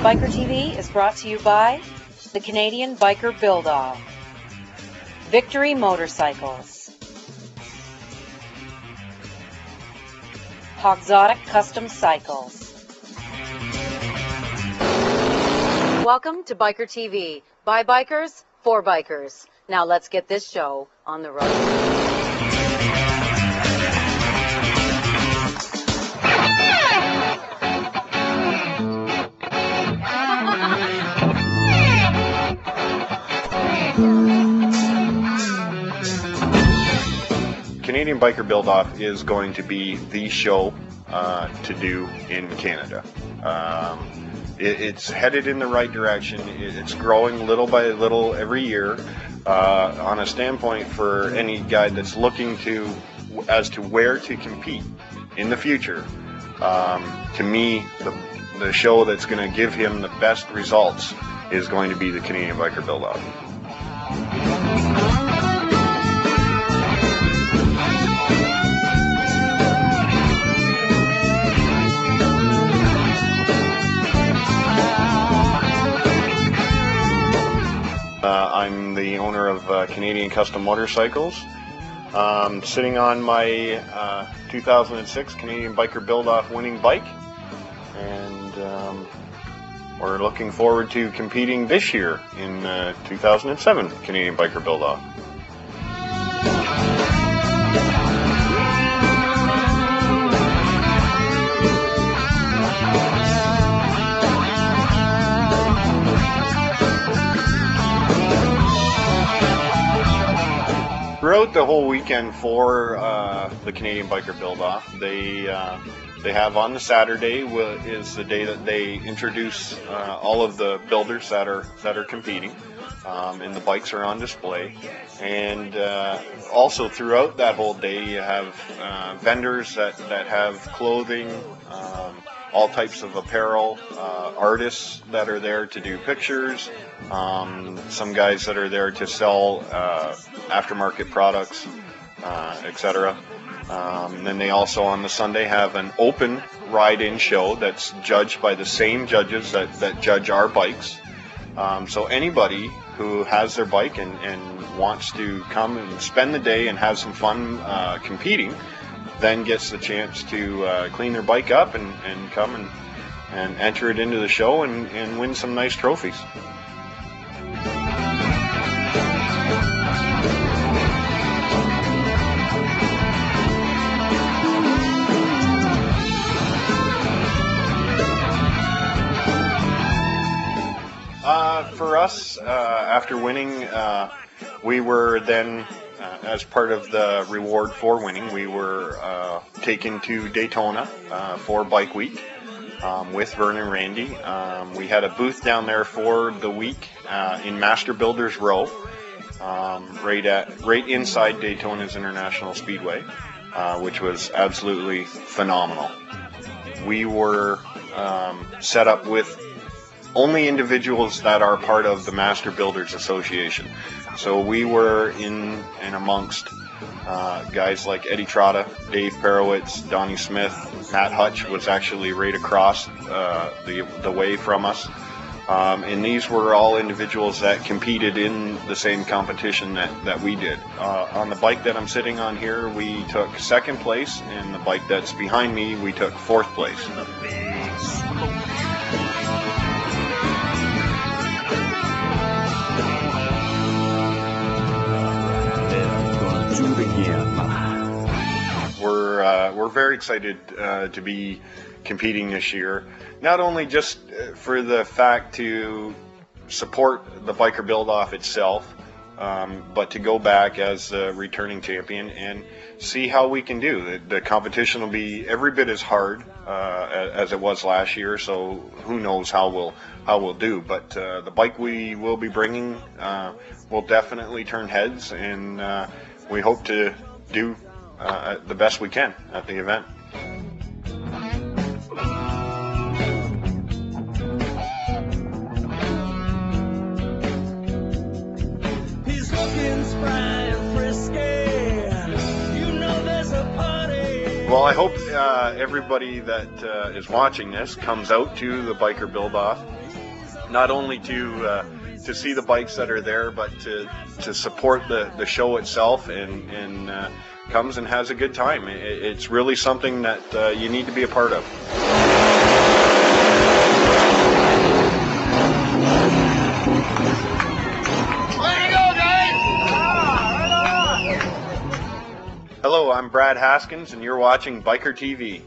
Bikertv is brought to you by the Canadian Biker Buildoff, Victory Motorcycles, Exotic Custom Cycles. Welcome to Bikertv, by bikers, for bikers. Now let's get this show on the road. Canadian Biker Buildoff is going to be the show to do in Canada. It's headed in the right direction. It's growing little by little every year. On a standpoint for any guy that's looking as to where to compete in the future, to me, the show that's going to give him the best results is going to be the Canadian Biker Buildoff. I'm the owner of Canadian Custom Motorcycles. Sitting on my 2006 Canadian Biker Buildoff winning bike, and we're looking forward to competing this year in 2007 Canadian Biker Buildoff. Throughout the whole weekend for the Canadian Biker Buildoff, they have on the Saturday is the day that they introduce all of the builders that are competing, and the bikes are on display. And also throughout that whole day, you have vendors that have clothing, all types of apparel, artists that are there to do pictures, some guys that are there to sell aftermarket products, etc. Then they also on the Sunday have an open ride-in show that's judged by the same judges that judge our bikes. So anybody who has their bike and wants to come and spend the day and have some fun competing then gets the chance to clean their bike up and come and enter it into the show and win some nice trophies. For us, after winning, we were then, as part of the reward for winning, we were taken to Daytona for Bike Week with Vern and Randy. We had a booth down there for the week in Master Builders Row, right inside Daytona's International Speedway, which was absolutely phenomenal. We were set up with only individuals that are part of the Master Builders Association. So we were in amongst guys like Eddie Trotta, Dave Perowitz, Donnie Smith, Matt Hutch was actually right across the way from us. And these were all individuals that competed in the same competition that we did. On the bike that I'm sitting on here, we took second place, and the bike that's behind me, we took fourth place. We're very excited to be competing this year, not only just for the fact to support the Biker Buildoff itself, but to go back as the returning champion and see how we can do. The competition will be every bit as hard as it was last year, so who knows how we'll do. But the bike we will be bringing will definitely turn heads, and we hope to do the best we can at the event. He's looking spry and frisky. You know there's a party Well, I hope everybody that is watching this comes out to the Biker Buildoff, not only to see the bikes that are there, but to support the show itself, and comes and has a good time. It's really something that you need to be a part of. Hello, I'm Brad Haskins, and you're watching Biker TV.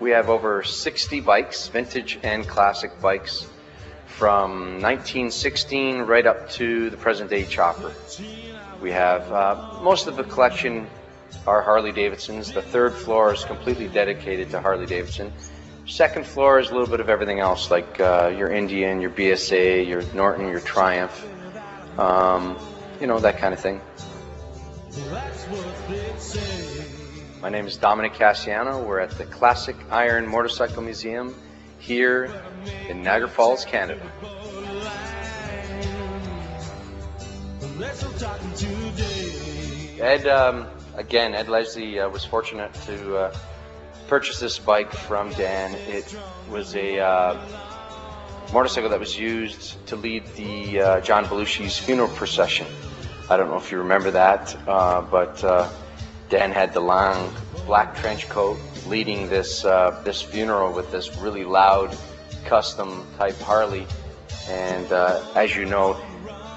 We have over 60 bikes, vintage and classic bikes, from 1916 right up to the present day chopper. We have most of the collection are Harley Davidsons. The third floor is completely dedicated to Harley Davidson. Second floor is a little bit of everything else, like your Indian, your BSA, your Norton, your Triumph, you know, that kind of thing. My name is Dominic Cassiano. We're at the Classic Iron Motorcycle Museum here in Niagara Falls, Canada. Ed Leslie was fortunate to purchase this bike from Dan. It was a motorcycle that was used to lead the John Belushi's funeral procession. I don't know if you remember that, but Dan had the long black trench coat leading this this funeral with this really loud custom type Harley. And as you know,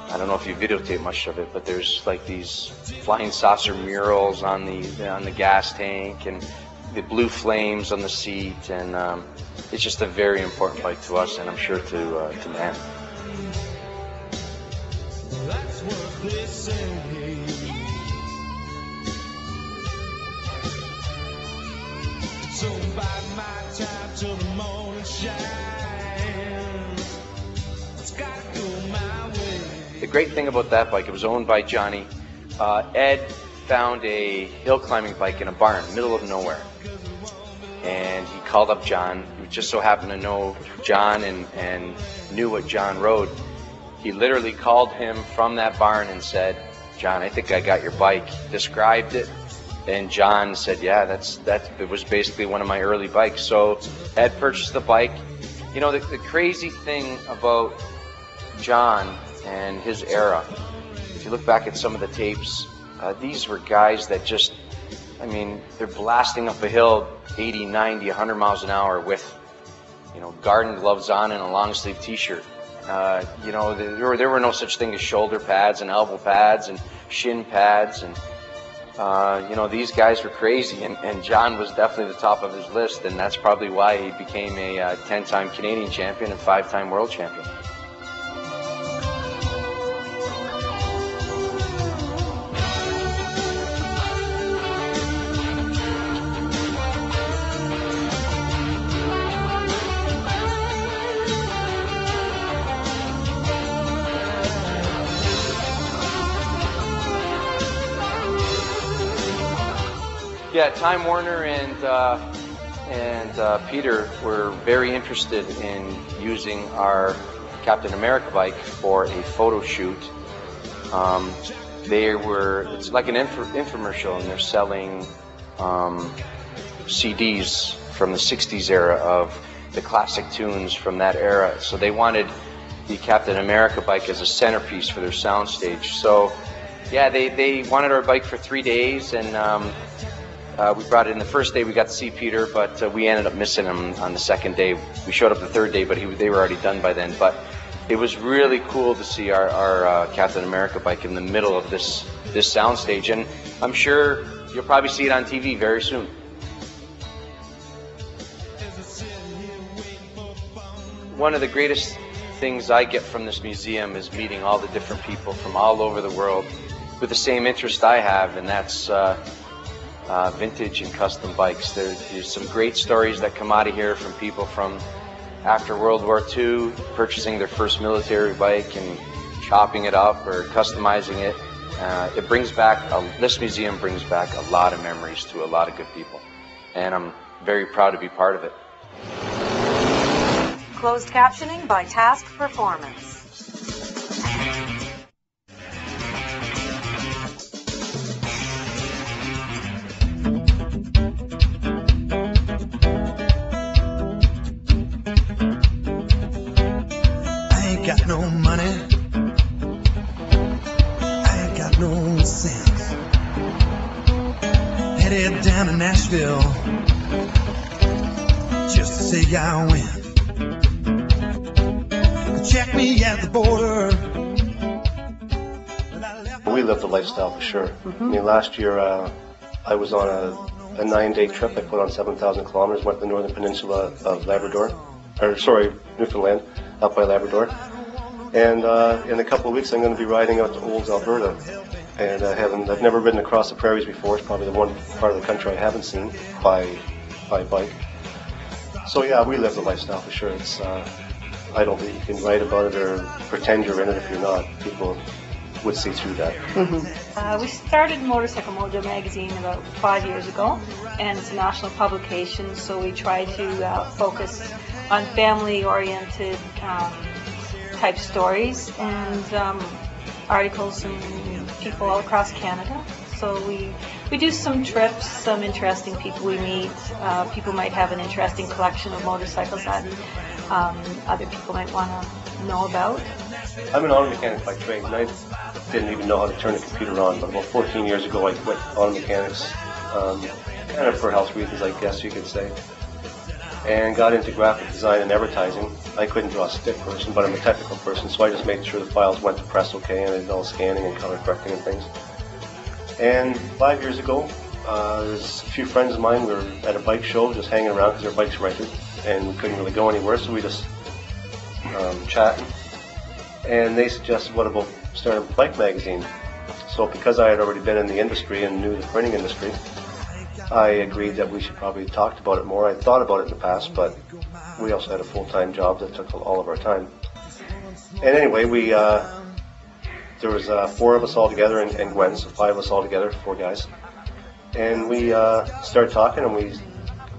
I don't know if you videotape much of it, but there's like these flying saucer murals on the gas tank and the blue flames on the seat, and it's just a very important bike to us, and I'm sure to Dan. That's what they say. So bide my time till the morning shines. It's gotta go my way. The great thing about that bike, it was owned by Johnny. Ed found a hill climbing bike in a barn, middle of nowhere. And he called up John. He just so happened to know John and knew what John rode. He literally called him from that barn and said, "John, I think I got your bike." Described it. And John said, "Yeah, it was basically one of my early bikes." So Ed purchased the bike. You know, the crazy thing about John and his era, if you look back at some of the tapes, these were guys that just, I mean, they're blasting up a hill 80, 90, 100 miles an hour with, you know, garden gloves on and a long sleeve t-shirt. You know, there were no such thing as shoulder pads and elbow pads and shin pads, and you know, these guys were crazy, and John was definitely the top of his list, and that's probably why he became a 10-time Canadian champion and 5-time world champion. Yeah, Time Warner and Peter were very interested in using our Captain America bike for a photo shoot. It's like an infomercial, and they're selling CDs from the 60s era of the classic tunes from that era. So they wanted the Captain America bike as a centerpiece for their soundstage. So yeah, they wanted our bike for 3 days, and we brought it in the first day. We got to see Peter, but we ended up missing him on the second day. We showed up the third day, but they were already done by then. But it was really cool to see our Captain America bike in the middle of this soundstage, and I'm sure you'll probably see it on TV very soon. One of the greatest things I get from this museum is meeting all the different people from all over the world with the same interest I have, and that's vintage and custom bikes. There's some great stories that come out of here from people from after World War II, purchasing their first military bike and chopping it up or customizing it. It brings back, this museum brings back a lot of memories to a lot of good people. And I'm very proud to be part of it. Closed captioning by Task Performance. I ain't got no money. I ain't got no sense. Headed down to Nashville just to say I win. Check me at the border. We lived the lifestyle for sure. I mean, last year I was on a 9-day trip. I put on 7,000 kilometers, went to the northern peninsula of Newfoundland, up by Labrador. And in a couple of weeks I'm going to be riding out to Olds, Alberta. And I've never ridden across the prairies before. It's probably the one part of the country I haven't seen by bike. So yeah, we live the lifestyle for sure. It's I don't think you can write about it or pretend you're in it if you're not. People would see through that. We started Motorcycle Mojo magazine about 5 years ago, and it's a national publication, so we try to focus on family-oriented type stories and articles and people all across Canada. So we do some trips, some interesting people we meet. People might have an interesting collection of motorcycles that other people might want to know about. I'm an auto mechanic by trade, and I didn't even know how to turn a computer on, but about 14 years ago I quit auto mechanics, kind of for health reasons, I guess you could say, and got into graphic design and advertising. I couldn't draw a stick person, but I'm a technical person, so I just made sure the files went to press okay, and I did all scanning and color correcting and things. And 5 years ago, there's a few friends of mine, we were at a bike show just hanging around because their bikes rented, and we couldn't really go anywhere, so we just chatting. And they suggested, what about starting a bike magazine? So because I had already been in the industry and knew the printing industry, I agreed that we should probably talk about it more. I thought about it in the past, but we also had a full-time job that took all of our time. And anyway, there was 4 of us all together, and Gwen, so 5 of us all together, 4 guys. And we started talking, and we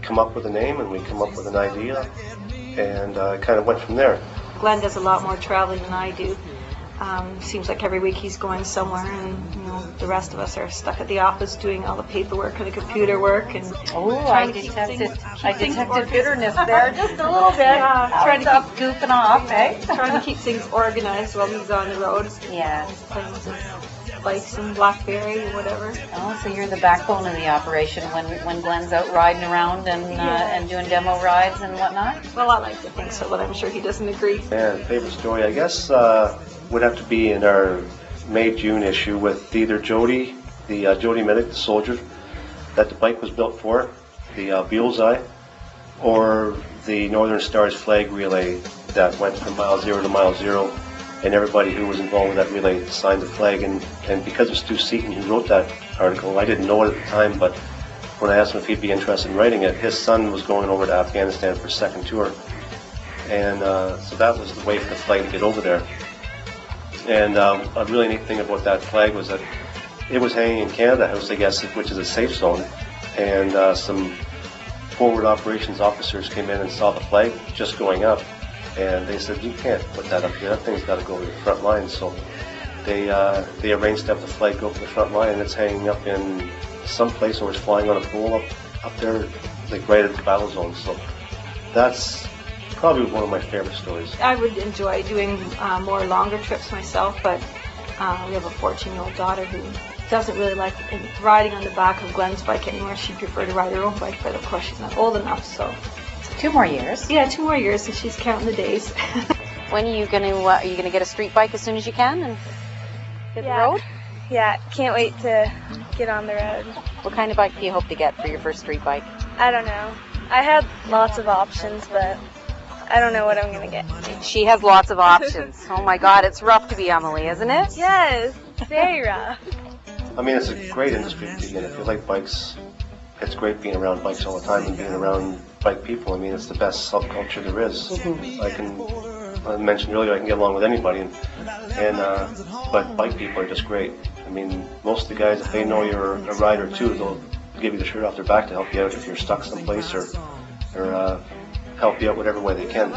come up with a name, and we come up with an idea, and kind of went from there. Glenn does a lot more traveling than I do. Seems like every week he's going somewhere, and the rest of us are stuck at the office doing all the paperwork and the computer work. And I detected bitterness there just a little bit. Trying to keep goofing off, eh? Trying to keep things organized while he's on the road. Yeah. Playing some bikes and Blackberry or whatever. Oh, so you're the backbone of the operation when Glenn's out riding around and doing demo rides and whatnot? Well, I like to think so, but I'm sure he doesn't agree. Yeah, favorite story, I guess, would have to be in our May-June issue with either Jody, the Jody Minnick, the soldier that the bike was built for, the Bullseye, or the Northern Stars flag relay that went from mile 0 to mile 0, and everybody who was involved with that relay signed the flag. And because it was Stu Seaton who wrote that article, I didn't know it at the time, but when I asked him if he'd be interested in writing it, his son was going over to Afghanistan for a second tour, and so that was the way for the flag to get over there. And a really neat thing about that flag was that it was hanging in Canada House, I guess, which is a safe zone, and some forward operations officers came in and saw the flag just going up, and they said, you can't put that up here, that thing's got to go to the front line. So they arranged to have the flag go to the front line, and it's hanging up in some place where it's flying on a pole up there, like right at the battle zone. So that's probably one of my favorite stories. I would enjoy doing more longer trips myself, but we have a 14-year-old daughter who doesn't really like riding on the back of Glen's bike anymore. She'd prefer to ride her own bike, but of course she's not old enough, so. 2 more years. Yeah, 2 more years, and she's counting the days. When are you gonna get a street bike as soon as you can and hit the road? Yeah, can't wait to get on the road. What kind of bike do you hope to get for your first street bike? I don't know. I had lots of options, but I don't know what I'm going to get. She has lots of options. Oh my God, it's rough to be Emily, isn't it? Yes, very rough. I mean, it's a great industry to be in. If you like bikes, it's great being around bikes all the time and being around bike people. I mean, it's the best subculture there is. I mentioned earlier, I can get along with anybody, but bike people are just great. I mean, most of the guys, if they know you're a rider too, they'll give you the shirt off their back to help you out if you're stuck someplace or help you out whatever way they can.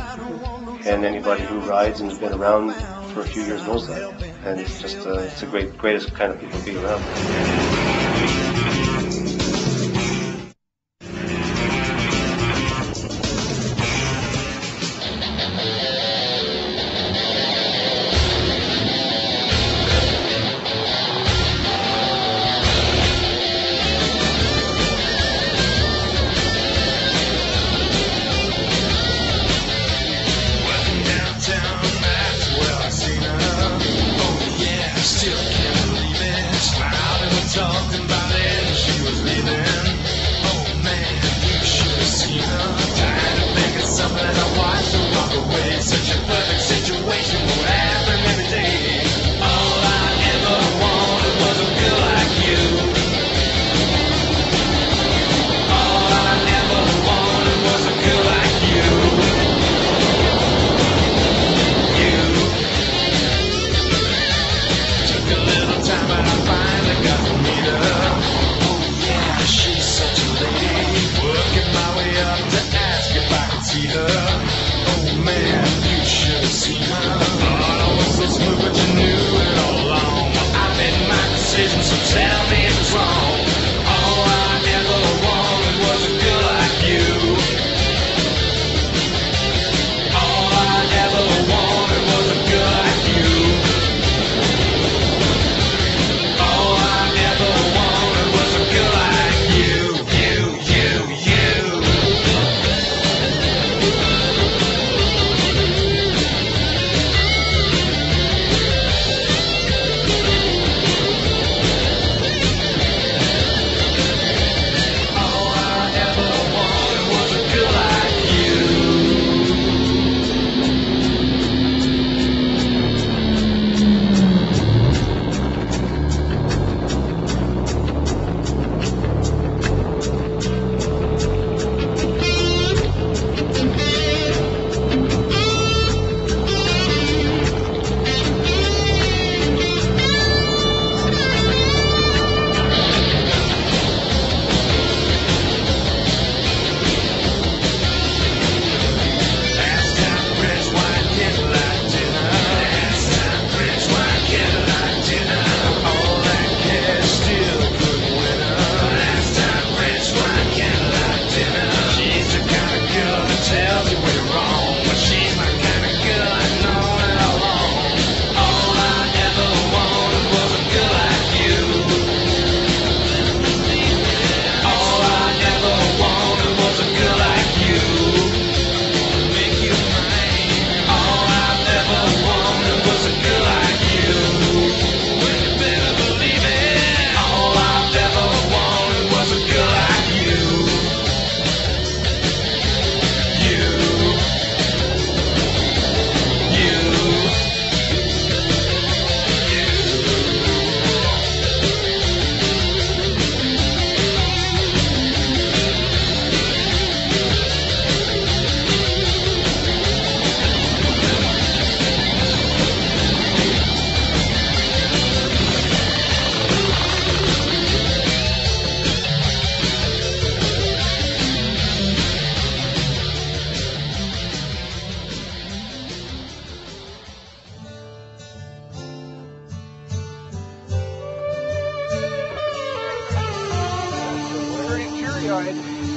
And anybody who rides and has been around for a few years knows that. And it's just it's the greatest kind of people to be around.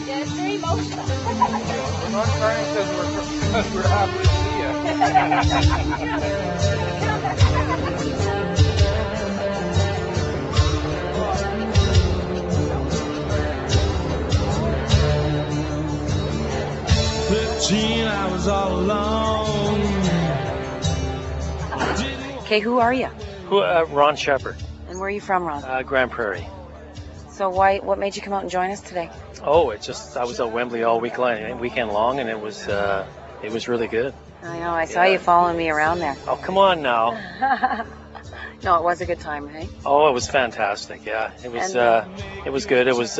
Yeah, it's very emotional. We're not crying because we're happy to see you. I was all alone. Okay, who are you? Ron Shepard. And where are you from, Ron? Grand Prairie. So what made you come out and join us today? Oh, I was at Wembley all weekend long, and it was really good. I know, I saw you following me around there. Oh, come on now. No, it was a good time, hey? Oh, it was fantastic. Yeah, it was good. It was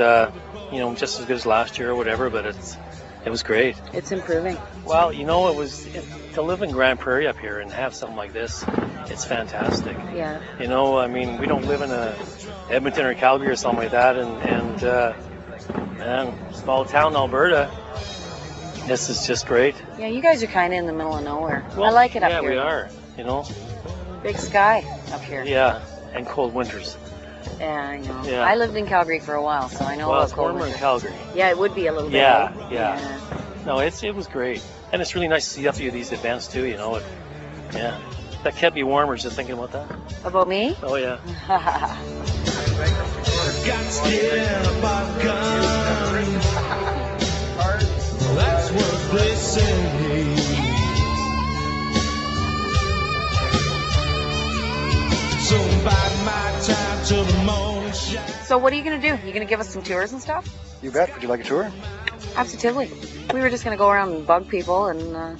just as good as last year or whatever, but it was great. It's improving. Well, to live in Grand Prairie up here and have something like this, it's fantastic. Yeah. We don't live in Edmonton or Calgary or something like that, and small town Alberta. This is just great. Yeah, you guys are kind of in the middle of nowhere. Well, I like it up here. Yeah, we are. Big sky up here. Yeah, and cold winters. Yeah, I know. Yeah. I lived in Calgary for a while, so I know about it's cold warmer in winters. Calgary. Yeah, it would be a little bit. Yeah. No, it was great, and it's really nice to see up you these events too. Yeah, that kept me warmer just thinking about that. About me? Oh yeah. That's what they say. So bide my time till the moon shines. So what are you going to do? You going to give us some tours and stuff? You bet. Would you like a tour? Absolutely. We were just going to go around and bug people, and I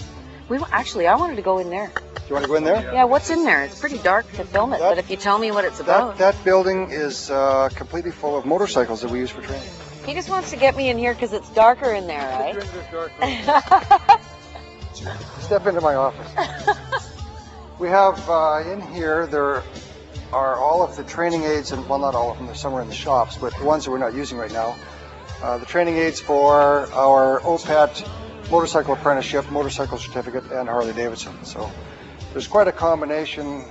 wanted to go in there. Do you want to go in there? Yeah, what's in there? It's pretty dark to film it, but if you tell me what it's about. That building is completely full of motorcycles that we use for training. He just wants to get me in here because it's darker in there, right? Step into my office. We have in here, there are all of the training aids, and well, not all of them, they're somewhere in the shops, but the ones that we're not using right now. The training aids for our OPAT motorcycle apprenticeship, motorcycle certificate, and Harley Davidson. So there's quite a combination.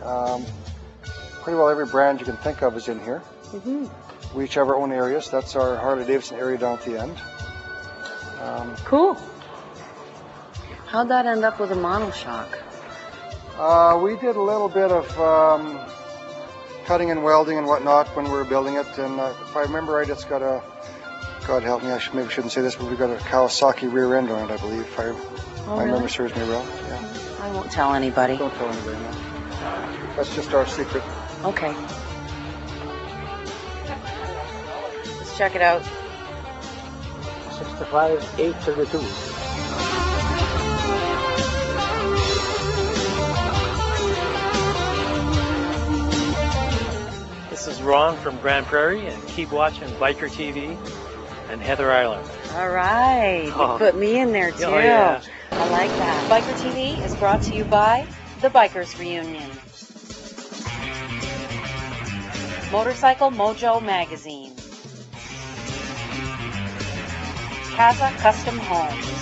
Pretty well every brand you can think of is in here. Mm-hmm. We each have our own areas. That's our Harley Davidson area down at the end. Cool. How'd that end up with a monoshock? We did a little bit of cutting and welding and whatnot when we were building it, and if I remember right, it's got a, God help me, maybe shouldn't say this, but we got a Kawasaki rear end on it, I believe, if my memory serves me well. Yeah. I won't tell anybody. Don't tell anybody, no. That's just our secret. Okay. Let's check it out. 65,832. This is Ron from Grand Prairie, and keep watching Bikertv and Heather Island. All right. You put me in there, too. Oh, yeah. I like that. Bikertv is brought to you by the Bikers Reunion. Motorcycle Mojo Magazine. Kaza Custom Home.